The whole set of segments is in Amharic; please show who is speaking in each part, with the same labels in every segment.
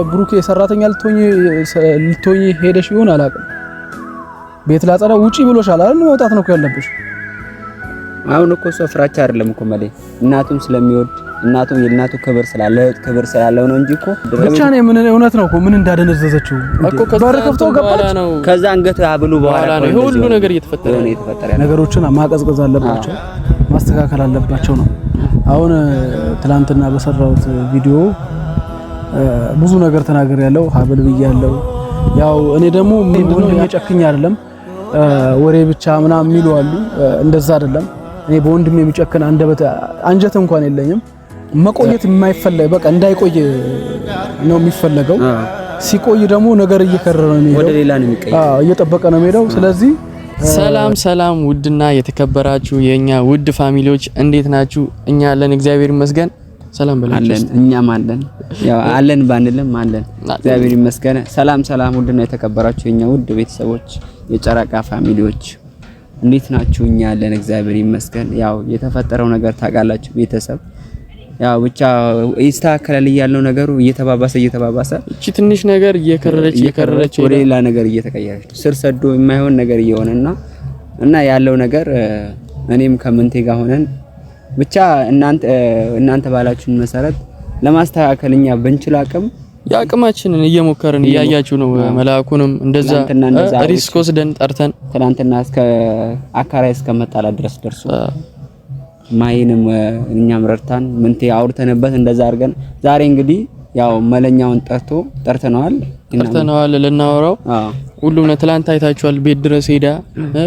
Speaker 1: ብሩኬ ሰራተኛ ልትሆኚ ሄደሽ ይሆን አላውቅም። ቤት ላጸዳ ውጪ ብሎሻል አይደል? መውጣት ነው እኮ ያለብሽ።
Speaker 2: አሁን እኮ እሷ ፍራቻ አይደለም እኮ ማለት እናቱም ስለሚወድ የእናቱ ክብር ስላለው ነው እንጂ እኮ
Speaker 1: ብቻ ነው። ምን እውነት ነው እኮ ምን እንዳደነዘዘችው እኮ በር ከፍቶ ገባች።
Speaker 2: ከዛ አንገት አብሉ በኋላ ነው
Speaker 3: ይሄ ሁሉ ነገር እየተፈጠረ
Speaker 1: ነገሮችን ማቀዝቀዝ አለባቸው፣ ማስተካከል አለባቸው ነው። አሁን ትላንትና በሰራሁት ቪዲዮ ብዙ ነገር ተናግሬያለሁ፣ ሀብል ብያለሁ። ያው እኔ ደግሞ ምንድነው የሚጨክኝ አይደለም ወሬ ብቻ ምናምን የሚሉ አሉ። እንደዛ አይደለም። እኔ በወንድሜ የሚጨክን አንጀት እንኳን የለኝም። መቆየት የማይፈልግ በቃ እንዳይቆይ ነው የሚፈልገው። ሲቆይ ደግሞ ነገር እየከረረ ነው የሚሄደው፣ ወደ ሌላ ነው የሚቀየረው፣ እየጠበቀ ነው የሚሄደው። ስለዚህ
Speaker 3: ሰላም ውድና የተከበራችሁ የኛ ውድ ፋሚሊዎች እንዴት ናችሁ? እኛ አለን እግዚአብሔር ይመስገን። ሰላም በላችሁ።
Speaker 2: እኛም አለን፣ ያው አለን ባንልም አለን እግዚአብሔር ይመስገን። ሰላም ውድና የተከበራችሁ የኛ ውድ ቤተሰቦች የጨረቃ ፋሚሊዎች እንዴት ናችሁ? እኛ አለን እግዚአብሔር ይመስገን። ያው የተፈጠረው ነገር ታውቃላችሁ ቤተሰብ። ያው ብቻ ይስተካከላል ያለው ነገሩ እየተባባሰ እቺ
Speaker 3: ትንሽ ነገር እየከረረች
Speaker 2: ወደ ሌላ ነገር እየተቀየረች ስር ሰዶ የማይሆን ነገር እየሆነና ያለው ነገር እኔም ከምንቴ ጋር ሆነን ብቻ እናንተ ባላችሁን መሰረት ለማስተካከልኛ ብንችል አቅም
Speaker 3: ያቅማችንን እየሞከርን እያያችሁ ነው። መላኩንም እንደዛ ሪስክ ወስደን ጠርተን
Speaker 2: ትናንትና እስከ አካራይ እስከመጣላ ድረስ ደርሶ ማይንም እኛም ረርታን ምንቴ አውርተንበት እንደዛ አድርገን ዛሬ እንግዲህ ያው መለኛውን ጠርተነዋል ልናወራው። ሁሉም ትላንት አይታችኋል። ቤት ድረስ ሄዳ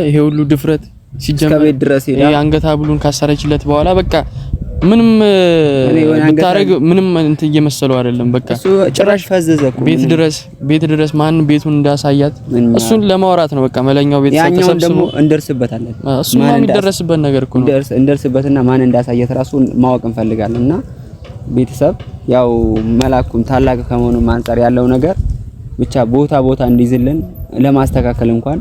Speaker 2: ይሄ ሁሉ ድፍረት ሲጀመር ቤት ድረስ ሄዳ አንገት ሀብሉን ካሰረችለት በኋላ በቃ ምንም ብታረግ ምንም እንት እየመሰለው አይደለም። በቃ ጭራሽ ፈዘዘኩ።
Speaker 3: ቤት ድረስ ማን ቤቱን እንዳሳያት እሱን ለማውራት ነው። በቃ መለኛው ቤት ተሰብስቦ
Speaker 2: እንደርስበታለን።
Speaker 3: እሱ ማን እንደርስበት ነገር እኮ ነው።
Speaker 2: እንደርስበትና ማን እንዳሳያት ራሱ ማወቅ እንፈልጋለንና ቤተሰብ ያው መላኩም ታላቅ ከመሆኑ አንፃር ያለው ነገር ብቻ ቦታ እንዲዝልን ለማስተካከል እንኳን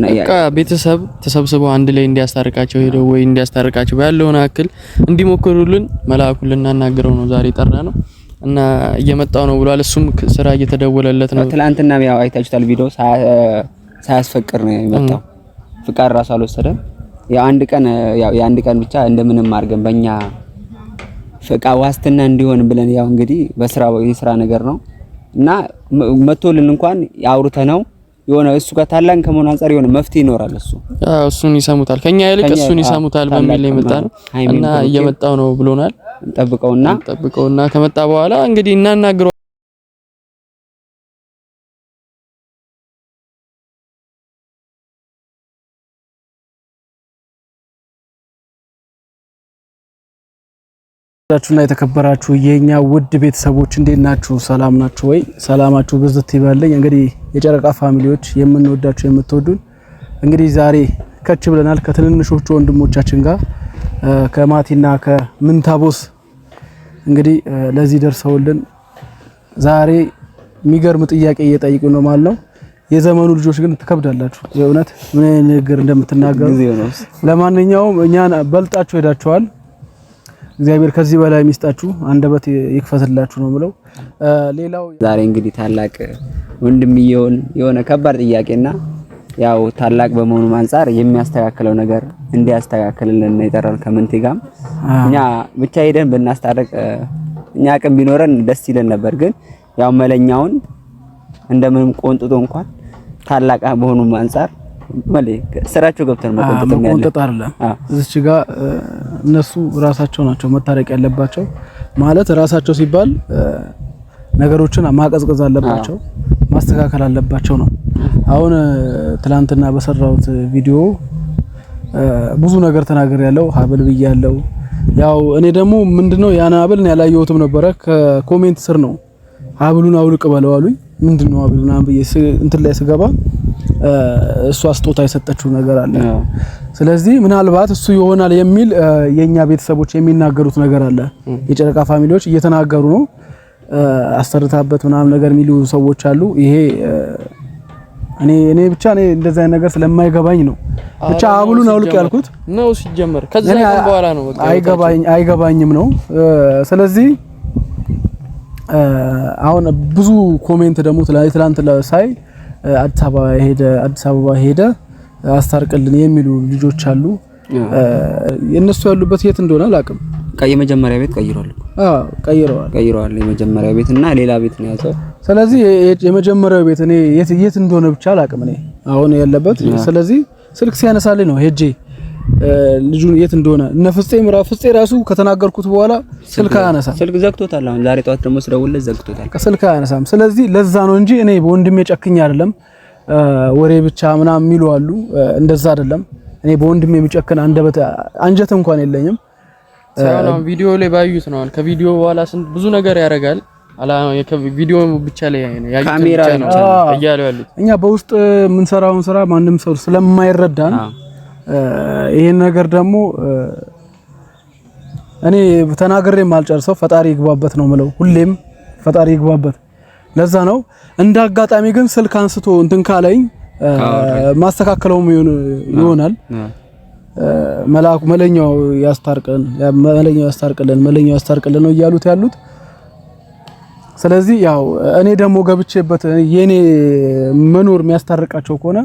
Speaker 3: በቃ ቤተሰብ ተሰብስበው አንድ ላይ እንዲያስታርቃቸው ሄደው ወይ እንዲያስታርቃቸው ያለውን አክል እንዲሞክሩልን መላኩን ልናናግረው ነው ዛሬ ጠራ ነው እና እየመጣው ነው ብሏል። እሱም ስራ እየተደወለለት ነው።
Speaker 2: ትላንትና ያው አይታችሁታል ቪዲዮ ሳያስፈቅር ነው የመጣው። ፍቃድ ራሱ አልወሰደም። የአንድ ቀን ብቻ እንደምንም አድርገን በእኛ ፍቃ ዋስትና እንዲሆን ብለን ያው እንግዲህ የስራ ነገር ነው እና መቶልን እንኳን አውርተነው የሆነ እሱ ጋር ታላቅ ከመሆኑ አንፃር የሆነ መፍትሄ ይኖራል።
Speaker 3: እሱን ይሰሙታል፣ ከኛ ይልቅ እሱን ይሰሙታል በሚል የመጣ ነው እና እየመጣው ነው ብሎናል። እንጠብቀውና ከመጣ በኋላ እንግዲህ እናናግረው።
Speaker 1: ታችሁና የተከበራችሁ የኛ ውድ ቤተሰቦች እንዴት ናችሁ? ሰላም ናችሁ ወይ? ሰላማችሁ ብዝት ይበልኝ። እንግዲህ የጨረቃ ፋሚሊዎች የምንወዳችሁ የምትወዱን እንግዲህ ዛሬ ከች ብለናል ከትንንሾቹ ወንድሞቻችን ጋር ከማቲና ከምንታቦስ እንግዲህ ለዚህ ደርሰውልን ዛሬ የሚገርም ጥያቄ እየጠየቁ ነው ማለት ነው። የዘመኑ ልጆች ግን ትከብዳላችሁ የእውነት ምን ነገር እንደምትናገሩ። ለማንኛውም እኛን በልጣችሁ ሄዳችኋል። እግዚአብሔር ከዚህ በላይ ሚስጣችሁ አንደበት ይክፈትላችሁ ነው ብለው ሌላው
Speaker 2: ዛሬ እንግዲህ ታላቅ ወንድምየውን የሆነ ከባድ ጥያቄና ያው ታላቅ በመሆኑ አንፃር የሚያስተካክለው ነገር እንዲያስተካክልልን ነው የጠራን ከምንቴ ጋር። እኛ ብቻ ሄደን ብናስታርቅ እኛ አቅም ቢኖረን ደስ ይለን ነበር። ግን ያው መለኛውን እንደምንም ቆንጥጦ እንኳን ታላቅ በመሆኑ አንፃር ስራቸው ገብተን
Speaker 1: መቆንጠጥ አይደለም። እዚች ጋር እነሱ ራሳቸው ናቸው መታረቅ ያለባቸው። ማለት ራሳቸው ሲባል ነገሮችን ማቀዝቀዝ አለባቸው፣ ማስተካከል አለባቸው ነው። አሁን ትላንትና በሰራሁት ቪዲዮ ብዙ ነገር ተናግሬያለሁ፣ ሀብል ብያለሁ። ያው እኔ ደግሞ ምንድነው ያን ሀብልን ያላየሁትም ነበረ። ከኮሜንት ስር ነው ሀብሉን አውልቅ በለው አሉኝ። ምንድነው ሀብሉን አንብዬ እንትን ላይ ስገባ እሱ አስጦታ የሰጠችው ነገር አለ። ስለዚህ ምናልባት እሱ ይሆናል የሚል የኛ ቤተሰቦች የሚናገሩት ነገር አለ። የጨረቃ ፋሚሊዎች እየተናገሩ ነው። አስተርታበት ምናምን ነገር የሚሉ ሰዎች አሉ። ይሄ እኔ ብቻ እንደዛ አይነት ነገር ስለማይገባኝ ነው ብቻ ሀብሉን አውልቅ ያልኩት
Speaker 3: ነው ሲጀመር። ከዛ በኋላ ነው በቃ
Speaker 1: አይገባኝም ነው። ስለዚህ አሁን ብዙ ኮሜንት ደግሞ ትላንት ሳይ አዲስ አበባ ሄደ አስታርቅልን የሚሉ ልጆች አሉ። የነሱ ያሉበት የት እንደሆነ አላውቅም።
Speaker 2: የመጀመሪያ ቤት ቀይሯል። ቀይሯል የመጀመሪያ ቤት እና ሌላ ቤት ነው ያዘው። ስለዚህ
Speaker 1: የመጀመሪያው ቤት እኔ የት እንደሆነ ብቻ አላውቅም እኔ አሁን ያለበት። ስለዚህ ስልክ ሲያነሳልኝ ነው ሄጄ ልጁን የት እንደሆነ እነ ፍፄ ራሱ ከተናገርኩት በኋላ ስልክ አያነሳም።
Speaker 2: ስልክ ዘግቶታል። አሁን ዛሬ ጠዋት ደግሞ ስደውልለት ዘግቶታል።
Speaker 1: ስልክ አያነሳም። ስለዚህ ለዛ ነው እንጂ እኔ በወንድሜ ጨክኛ አይደለም። ወሬ ብቻ ምናምን የሚሉ አሉ። እንደዛ አይደለም። እኔ በወንድሜ የሚጨክን አንጀት እንኳን የለኝም።
Speaker 3: ሳይሆን ቪዲዮ ላይ ባዩት ነው። ከቪዲዮ በኋላ ብዙ ነገር ያደርጋል። ቪዲዮ ብቻ ላይ ያዩት
Speaker 2: ካሜራ
Speaker 3: ነው እያሉ ያሉት።
Speaker 1: እኛ በውስጥ የምንሰራውን ስራ ማንም ሰው ስለማይረዳን ይሄን ነገር ደግሞ እኔ ተናግሬ ማልጨርሰው ፈጣሪ ይግባበት ነው ምለው። ሁሌም ፈጣሪ ይግባበት። ለዛ ነው እንደ አጋጣሚ ግን ስልክ አንስቶ እንትን ካለኝ ማስተካከለውም ይሆናል። መለኛው ያስታርቅልን ነው እያሉት ያሉት። ስለዚህ ያው እኔ ደግሞ ገብቼበት የኔ መኖር የሚያስታርቃቸው ከሆነ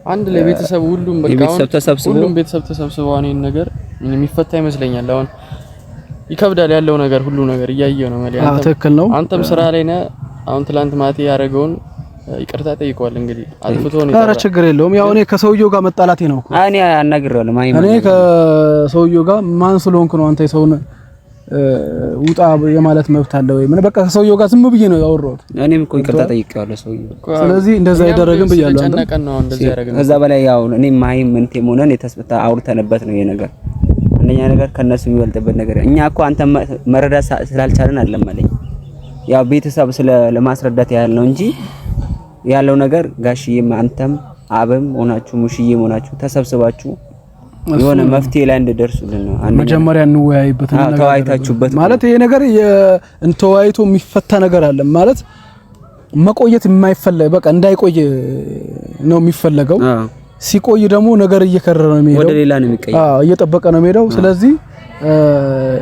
Speaker 3: አንድ ላይ ቤተሰብ ሁሉም ቤተሰብ ተሰብስበው እኔን ነገር የሚፈታ ይመስለኛል። አሁን ይከብዳል ያለው ነገር ሁሉ ነገር እያየው ነው ማለት ነው።
Speaker 1: ትክክል ነው።
Speaker 3: አንተም ስራ ላይ ነህ። አሁን ትላንት ማቲ ያደረገውን ይቅርታ ጠይቀዋል። እንግዲህ አጥፍቶ ነው።
Speaker 1: ኧረ ችግር የለውም። ያው እኔ ከሰውየው ጋር መጣላቴ ነው እኮ
Speaker 2: እኔ አናግሬዋለሁ።
Speaker 1: እኔ ከሰውየው ጋር ማን ስለሆንኩ ነው አንተ የሰውን ውጣ የማለት መብት አለ ወይ? ምን በቃ ከሰውየው ጋር ዝም ብዬ ነው ያወራሁት።
Speaker 2: እኔም እኮ ይቅርታ ጠይቄዋለሁ ሰውየው።
Speaker 1: ስለዚህ እንደዛ አይደረግም ብያለሁ።
Speaker 2: ከዛ በላይ ያው እኔ ማይም እንትን ሆነን የተስፈታ አውርተንበት ነው ይሄ ነገር። አንደኛ ነገር ከነሱ የሚበልጥበት ነገር እኛ እኮ አንተ መረዳት ስላልቻለን አይደለም ማለት ያው ቤተሰብ ለማስረዳት ያህል ነው እንጂ ያለው ነገር ጋሽዬም አንተም አበም ሆናችሁ ሙሽዬም ሆናችሁ ተሰብስባችሁ የሆነ መፍትሄ ላይ እንደደርሱልን ነው።
Speaker 1: መጀመሪያ እንወያይበት
Speaker 2: ነገር ተወያይታችሁበት
Speaker 1: ማለት ይሄ ነገር እንተወያይቶ የሚፈታ ነገር አለ ማለት መቆየት የማይፈለግ በቃ እንዳይቆይ ነው የሚፈለገው። ሲቆይ ደግሞ ነገር እየከረረ ነው የሚሄደው፣
Speaker 2: ወደ ሌላ ነው የሚቀየው።
Speaker 1: እየጠበቀ ነው የሚሄደው። ስለዚህ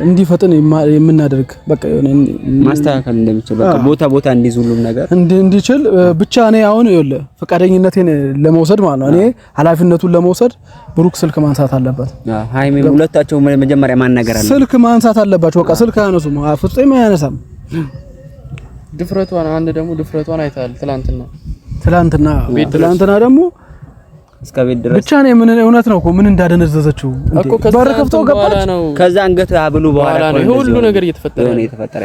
Speaker 1: እንዲፈጥን የምናደርግ በቃ
Speaker 2: ማስተካከል እንደሚችል በቃ ቦታ እንዲይዝ ሁሉም ነገር
Speaker 1: እንዲችል ብቻ እኔ አሁን ይኸውልህ ፈቃደኝነቴን ለመውሰድ ማለት ነው እኔ ኃላፊነቱን ለመውሰድ ብሩክ ስልክ ማንሳት አለበት።
Speaker 2: ሃይሜ ሁለታቸው መጀመሪያ ማናገር አለ።
Speaker 1: ስልክ ማንሳት አለባቸው። በቃ ስልክ አያነሱም። ፍጹም አያነሳም።
Speaker 3: ድፍረቷን አይታል።
Speaker 1: ትላንትና ደግሞ
Speaker 2: እስከ ቤት ድረስ
Speaker 1: ብቻ ነው ምን እውነት ነው እኮ ምን እንዳደነዘዘችው በር ከፍተው ገባች።
Speaker 2: ከዛ አንገት አብሉ በኋላ
Speaker 3: ነው ሁሉ ነገር እየተፈጠረ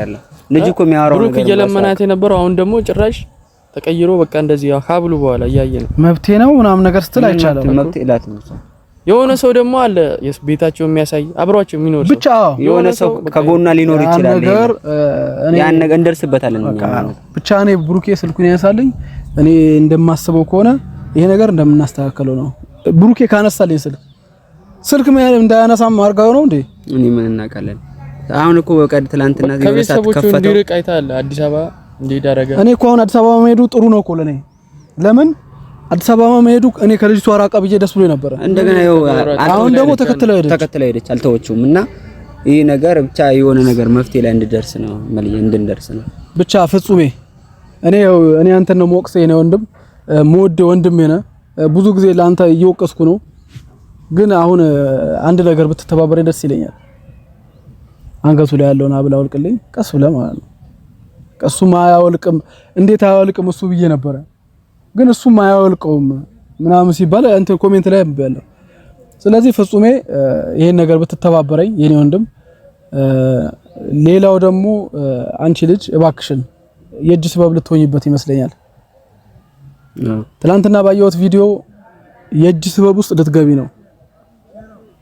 Speaker 2: ያለው። ልጅ እኮ የሚያወራው
Speaker 3: ብሩክ እየለመናት የነበረው አሁን ደግሞ ጭራሽ ተቀይሮ በቃ እንደዚህ ካብሉ በኋላ እያየ ነው
Speaker 1: መብቴ ነው ምናምን ነገር ስትል አይቻልም።
Speaker 2: መብቴ ላት ነው።
Speaker 3: የሆነ ሰው ደግሞ አለ ቤታቸው የሚያሳይ አብሯቸው የሚኖር
Speaker 1: ብቻ
Speaker 2: የሆነ ሰው ከጎና ሊኖር ይችላል። ያን ነገር እንደርስበታለን እኛ
Speaker 1: ብቻ እኔ ብሩኬ ስልኩን ያነሳልኝ እኔ እንደማስበው ከሆነ ይሄ ነገር እንደምናስተካክለው ነው። ብሩኬ ካነሳልኝ ስልክ ምን እንዳያነሳም አርጋው ነው እንዴ?
Speaker 2: እኔ ምን እናውቃለን። አሁን እኮ በቀድ ትላንትና
Speaker 3: ከቤተሰቦቹ እንዲርቅ አይታል። አዲስ አበባ እንዲዳረጋ
Speaker 1: እኔ እኮ አሁን አዲስ አበባ መሄዱ ጥሩ ነው እኮ ለኔ። ለምን አዲስ አበባ መሄዱ እኔ ከልጅቷ ራቃ ብዬ ደስ ብሎኝ ነበር።
Speaker 2: እንደገና ይኸው
Speaker 1: አሁን ደግሞ ተከትለው
Speaker 2: ሄደች አልተወችውም። እና ይሄ ነገር ብቻ የሆነ ነገር መፍትሄ ላይ እንድንደርስ ነው
Speaker 1: ብቻ ፍጹሜ። እኔ አንተን ነው ሞቅሰ የኔ ወንድም ሞድ ወንድሜ ነህ። ብዙ ጊዜ ለአንተ እየወቀስኩ ነው፣ ግን አሁን አንድ ነገር ብትተባበረኝ ደስ ይለኛል። አንገቱ ላይ ያለውን አብላ አውልቅልኝ ቀስ ብለህ ማለት ነው። ቀሱም አያወልቅም እንዴት አያወልቅም እሱ ብዬ ነበረ፣ ግን እሱም አያወልቀውም ምናምን ሲባል እንትን ኮሜንት ላይ ያለው። ስለዚህ ፍጹሜ ይሄን ነገር ብትተባበረኝ የኔ ወንድም። ሌላው ደግሞ አንቺ ልጅ እባክሽን የእጅ ስበብ ልትሆኝበት ይመስለኛል። ትላንትና ባየሁት ቪዲዮ የእጅ ስበብ ውስጥ ልትገቢ ነው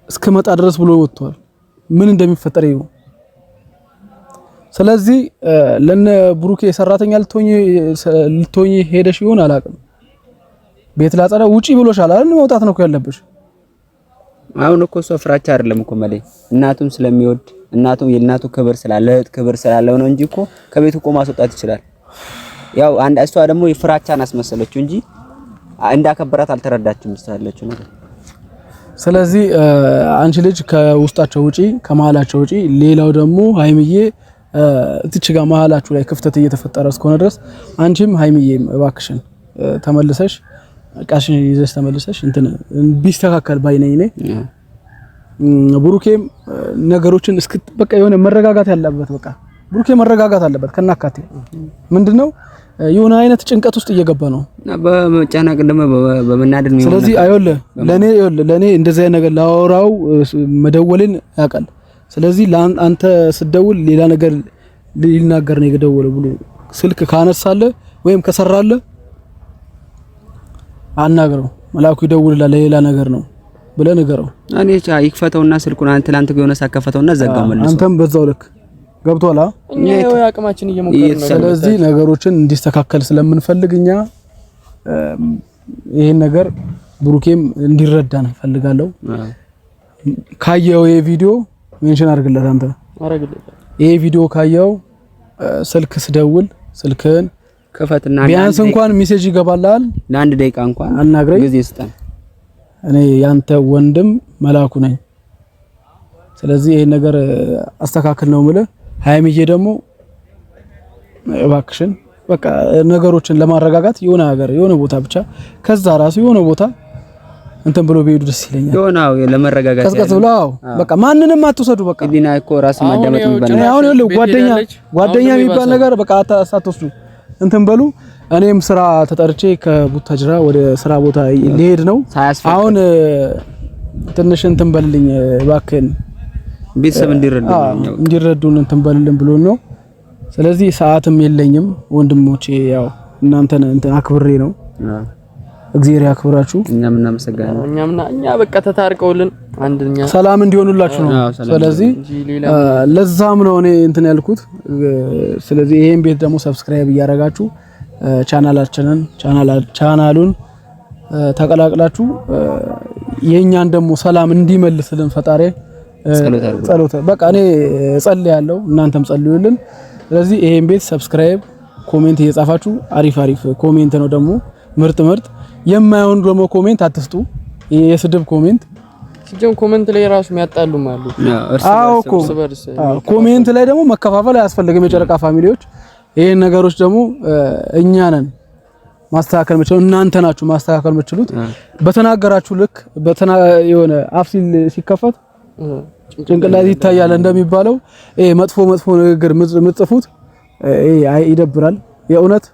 Speaker 1: እስከመጣ ድረስ ብሎ ወጥቷል። ምን እንደሚፈጠር ይኸው። ስለዚህ ለነ ብሩኬ ሰራተኛ ልትሆኚ ሄደሽ ይሆን አላውቅም። ቤት ላጸዳ ውጪ ብሎሻል አይደል? መውጣት ነው እኮ ያለብሽ።
Speaker 2: አሁን እኮ ሰው ፍራቻ አይደለም እኮ ማለት እናቱም ስለሚወድ የእናቱ ክብር ስላለው ነው እንጂ እኮ ከቤቱ እኮ ማስወጣት ይችላል። ያው እሷ ደግሞ የፍራቻን አስመሰለችው እንጂ እንዳከበራት አልተረዳችም ስላለችው ነው።
Speaker 1: ስለዚህ አንቺ ልጅ ከውስጣቸው ውጪ ከመሃላቸው ውጪ። ሌላው ደግሞ ሃይምዬ እዚች ጋር መሀላችሁ ላይ ክፍተት እየተፈጠረ እስከሆነ ድረስ አንቺም ሀይሚዬም እባክሽን ተመልሰሽ ቃሽን ይዘሽ ተመልሰሽ እንትን ቢስተካከል ባይነኝ ነኝ። ብሩኬም ነገሮችን በቃ የሆነ መረጋጋት ያለበት በቃ ብሩኬ መረጋጋት አለበት። ከናካቴ ምንድነው የሆነ አይነት ጭንቀት ውስጥ እየገባ ነው
Speaker 2: በመጨናቅ ደግሞ በመናደድ ነው።
Speaker 1: ስለዚህ ለኔ እንደዚህ አይነት ነገር ላወራው መደወልን ያውቃል። ስለዚህ አንተ ስትደውል ሌላ ነገር ሊናገር ነው የደወለው ብሎ ስልክ ካነሳለ ወይም ከሰራለ አናግረው። መላኩ ይደውልላል ለሌላ ነገር ነው ብለህ ንገረው።
Speaker 2: እኔ ይክፈተውና ስልኩን ትላንት የሆነ ሳከፈተውና ዘጋው መልሶ
Speaker 1: አንተም በዛው ልክ ገብቷላ።
Speaker 3: እኛ አቅማችን እየሞከርን ነው።
Speaker 1: ስለዚህ ነገሮችን እንዲስተካከል ስለምንፈልግ እኛ ይሄን ነገር ብሩኬም እንዲረዳን ፈልጋለሁ። ካየው የቪዲዮ ሜንሽን አድርግለት አንተ ይሄ ቪዲዮ ካየው ስልክ ስደውል ስልክህን
Speaker 2: ከፈትና
Speaker 1: ቢያንስ እንኳን ሜሴጅ ይገባልሃል
Speaker 2: ለአንድ ደቂቃ እንኳን
Speaker 1: አናግረኝ
Speaker 2: ጊዜ ስጠን።
Speaker 1: እኔ ያንተ ወንድም መላኩ ነኝ። ስለዚህ ይሄን ነገር አስተካክል ነው የምልህ። ሀይሚዬ ደግሞ እባክሽን በቃ ነገሮችን ለማረጋጋት የሆነ ሀገር የሆነ ቦታ ብቻ ከዛ ራሱ የሆነ ቦታ እንትን ብሎ ቢሄዱ ደስ ይለኛል።
Speaker 2: የሆነው ለመረጋጋት
Speaker 1: ቀዝቀዝ ብለው በቃ ማንንም አትወሰዱ። በቃ
Speaker 2: ዲና እኮ ራስ ማዳመጥ ይባላል።
Speaker 1: አሁን ይኸውልህ ጓደኛ የሚባል ነገር በቃ አትወስዱ እንትን በሉ። እኔም ስራ ተጠርቼ ከቡታጅራ ወደ ስራ ቦታ ሊሄድ ነው። አሁን ትንሽ እንትን በልልኝ እባክህን
Speaker 2: ቤተሰብ
Speaker 1: እንዲረዱን እንትን በልልን ብሎ ነው። ስለዚህ ሰዓትም የለኝም ወንድሞቼ፣ ያው እናንተን እንትን አክብሬ ነው። እግዚአብሔር ያክብራችሁ።
Speaker 2: እኛም እናመሰግናለን።
Speaker 3: እኛ በቃ ተታርቀውልን አንደኛ
Speaker 1: ሰላም እንዲሆኑላችሁ ነው። ስለዚህ ለዛም ነው እኔ እንትን ያልኩት። ስለዚህ ይሄን ቤት ደግሞ ሰብስክራይብ እያደረጋችሁ ቻናሉን ተቀላቅላችሁ የኛን ደግሞ ሰላም እንዲመልስልን ፈጣሪ ጸሎት በቃ እኔ ጸልያለሁ፣ እናንተም ጸልዩልን። ስለዚህ ይሄን ቤት ሰብስክራይብ ኮሜንት እየጻፋችሁ አሪፍ ኮሜንት ነው ደግሞ ምርጥ የማይሆን ደግሞ ኮሜንት አትስጡ። የስድብ ኮሜንት
Speaker 3: ሲጀም ኮሜንት ላይ ራሱ የሚያጣሉም አሉ።
Speaker 1: አዎ እኮ ኮሜንት ላይ ደግሞ መከፋፈል አያስፈልግም። የጨረቃ ፋሚሊዎች ይሄን ነገሮች ደግሞ እኛ ነን ማስተካከል የምችለው፣ እናንተ ናችሁ ማስተካከል የምችሉት። በተናገራችሁ ልክ የሆነ አፍ ሲከፈት ጭንቅላት ይታያል እንደሚባለው መጥፎ ንግግር ምጽፉት ይደብራል የእውነት።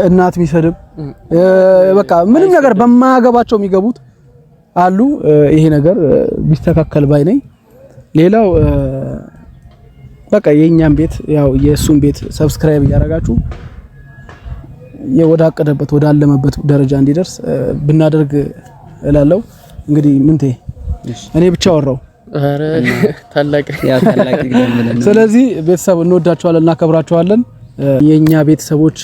Speaker 1: እናት የሚሰድብ በቃ ምንም ነገር በማያገባቸው የሚገቡት አሉ። ይሄ ነገር ቢስተካከል ባይ ነኝ። ሌላው በቃ የኛን ቤት ያው የሱን ቤት ሰብስክራይብ እያደረጋችሁ ወዳቀደበት ወዳለመበት ደረጃ እንዲደርስ ብናደርግ እላለሁ። እንግዲህ ምንቴ እኔ ብቻ ወራው
Speaker 3: አረ ታላቅ
Speaker 1: ስለዚህ ቤተሰብ እንወዳቸዋለን፣ እናከብራቸዋለን። የኛ ቤተሰቦች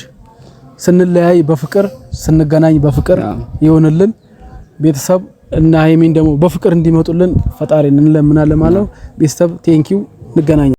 Speaker 1: ስንለያይ በፍቅር ስንገናኝ በፍቅር ይሆንልን። ቤተሰብ እና ሀይሚን ደግሞ በፍቅር እንዲመጡልን ፈጣሪን እንለምናለን ማለት ነው። ቤተሰብ ቴንኪው፣ እንገናኛለን።